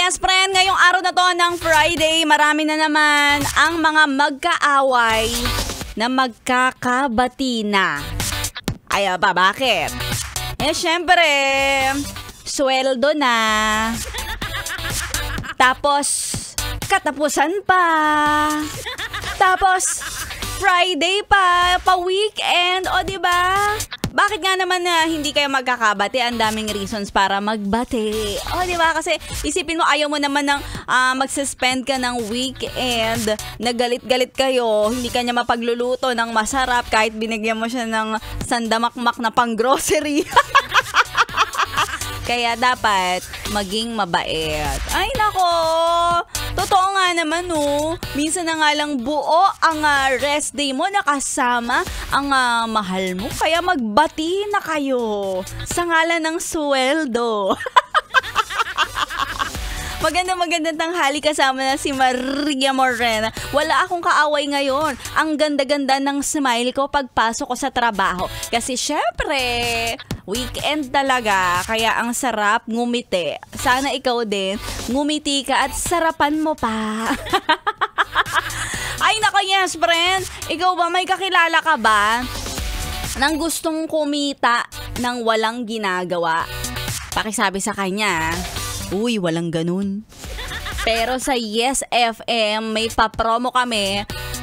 yes, friend, ngayong araw na to ng Friday, marami na naman ang mga magkaaway na magkakabati na. Ay, bakit? Eh, syempre, sweldo na. Tapos, katapusan pa. Tapos, Friday pa weekend, o diba? Bakit nga naman na hindi kayo magkakabati? Ang daming reasons para magbati. O diba? Kasi isipin mo, ayaw mo naman ng magsuspend ka ng weekend. Nagalit-galit kayo. Hindi ka niya mapagluluto ng masarap kahit binigyan mo siya ng sandamakmak na pang-grocery. Kaya dapat maging mabait. Ay nako, totoo nga naman minsan na nga lang buo ang rest day mo nakasama ang mahal mo. Kaya magbati na kayo sa ngalan ng sweldo. Magandang tanghali, kasama na si Maria Morena. Wala akong kaaway ngayon. Ang ganda-ganda ng smile ko pagpasok ko sa trabaho. Kasi syempre, weekend talaga. Kaya ang sarap ngumiti. Sana ikaw din, ngumiti ka at sarapan mo pa. Ay nako, yes friend. Ikaw ba, may kakilala ka ba nang gustong kumita ng walang ginagawa? Pakisabi sa kanya, uy, walang ganun. Pero sa Yes FM, may pa-promo kami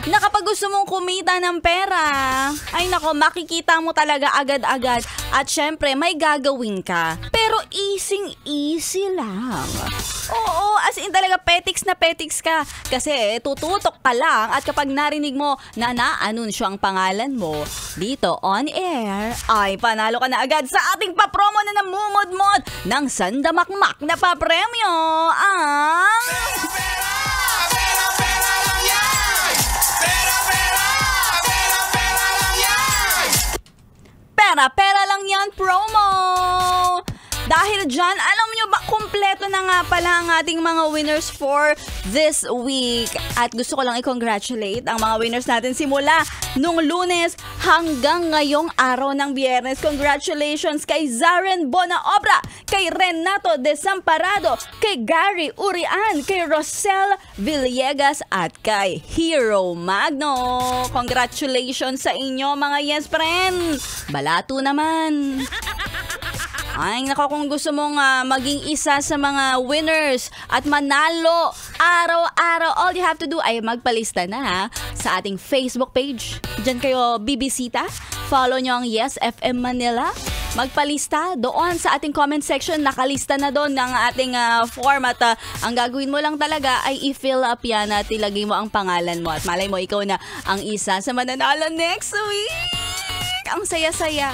na kapag gusto mong kumita ng pera, ay nako, makikita mo talaga agad-agad. At syempre, may gagawin ka. Pero easy lang. Oo, as in talaga petiks na petiks ka. Kasi tututok ka lang at kapag narinig mo na na-anunsyo ang pangalan mo dito on air, ay panalo ka na agad sa ating pa-promo na namumod-mod ng sandamakmak na pa-premyo. Pera lang yan promo. Dahil dyan, alam nyo ba, kumpleto na nga pala ang ating mga winners for this week. At gusto ko lang i-congratulate ang mga winners natin simula nung Lunes hanggang ngayong araw ng Biyernes. Congratulations kay Zaren Bonaobra, kay Renato Desamparado, kay Gary Urian, kay Rosel Villegas at kay Hero Magno. Congratulations sa inyo mga yes friend. Balato naman. Ay, nako, kung gusto mong maging isa sa mga winners at manalo araw-araw, all you have to do ay magpalista na sa ating Facebook page. Diyan kayo bibisita. Follow nyo ang Yes FM Manila. Magpalista doon sa ating comment section. Nakalista na doon ng ating format. Ang gagawin mo lang talaga ay i-fill up yan at ilagay mo ang pangalan mo. At malay mo, ikaw na ang isa sa mananalo next week. Ang saya-saya.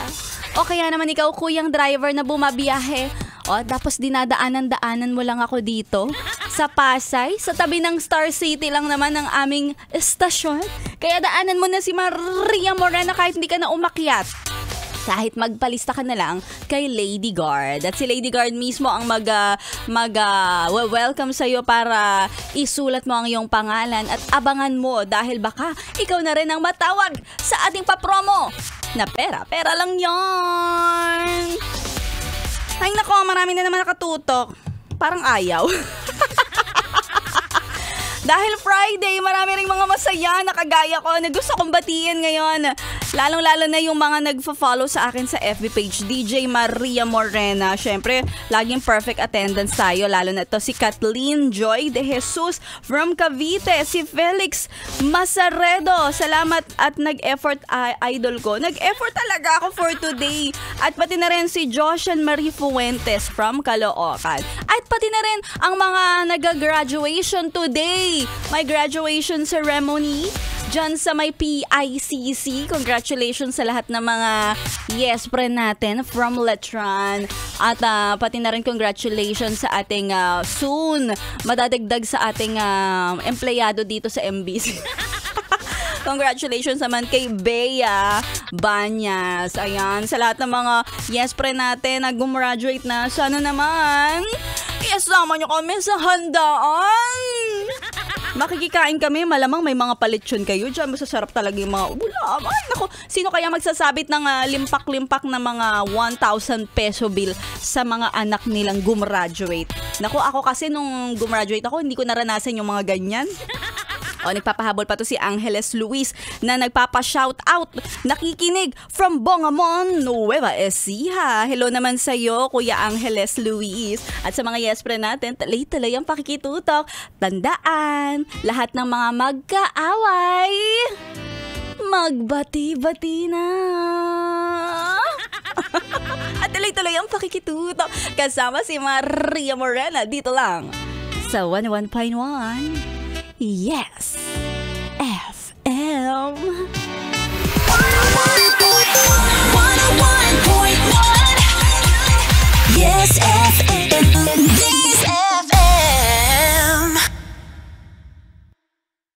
O kaya naman ikaw, kuyang driver na bumabiyahe. O, tapos dinadaanan-daanan mo lang ako dito sa Pasay. Sa tabi ng Star City lang naman ang aming estasyon. Kaya daanan mo na si Maria Morena kahit hindi ka na umakyat. Kahit magpalista ka na lang kay Lady Guard. At si Lady Guard mismo ang welcome sa'yo para isulat mo ang iyong pangalan at abangan mo dahil baka ikaw na rin ang matawag sa ating papromo na pera lang yon. Ay nako, marami na naman nakatutok. Parang ayaw. Dahil Friday, marami ring mga masaya na kagaya ko na gusto kong batiin ngayon. Lalong-lalo na yung mga nagfa-follow sa akin sa FB page, DJ Maria Morena. Syempre, laging perfect attendance tayo. Lalo na to si Kathleen Joy de Jesus from Cavite. Si Felix Masaredo. Salamat at nag-effort, idol ko. Nag-effort talaga ako for today. At pati na rin si Joshan Marie Fuentes from Caloocan. At pati na rin ang mga nag-graduation today. May graduation ceremony dyan sa may PICC. Congratulations sa lahat ng mga yes friend natin from Letran. At pati na rin congratulations sa ating soon madadagdag sa ating empleyado dito sa MBC. Congratulations naman kay Bea Banyas. Ayan, sa lahat ng mga yes friend natin na gumraduate na, sana naman isama nyo kami sa handaan. makikikain kami, malamang may mga palitsyon kayo dyan. Masasarap talaga yung mga ulam. Ay, naku, sino kaya magsasabit ng limpak-limpak na mga 1,000 peso bill sa mga anak nilang gumraduate? Naku, ako kasi nung gumraduate ako, hindi ko naranasan yung mga ganyan. O, nagpapahabol pa to si Angeles Luis na nagpapa-shoutout. Nakikinig from Bongamon, Nueva Ecija. Hello naman sa'yo, Kuya Angeles Luis. At sa mga yespre natin, talay-talay ang pakikitutok. Tandaan, lahat ng mga magkaaway, magbati-bati na. At talay-talay ang pakikitutok. Kasama si Maria Morena dito lang sa 101.1. Yes!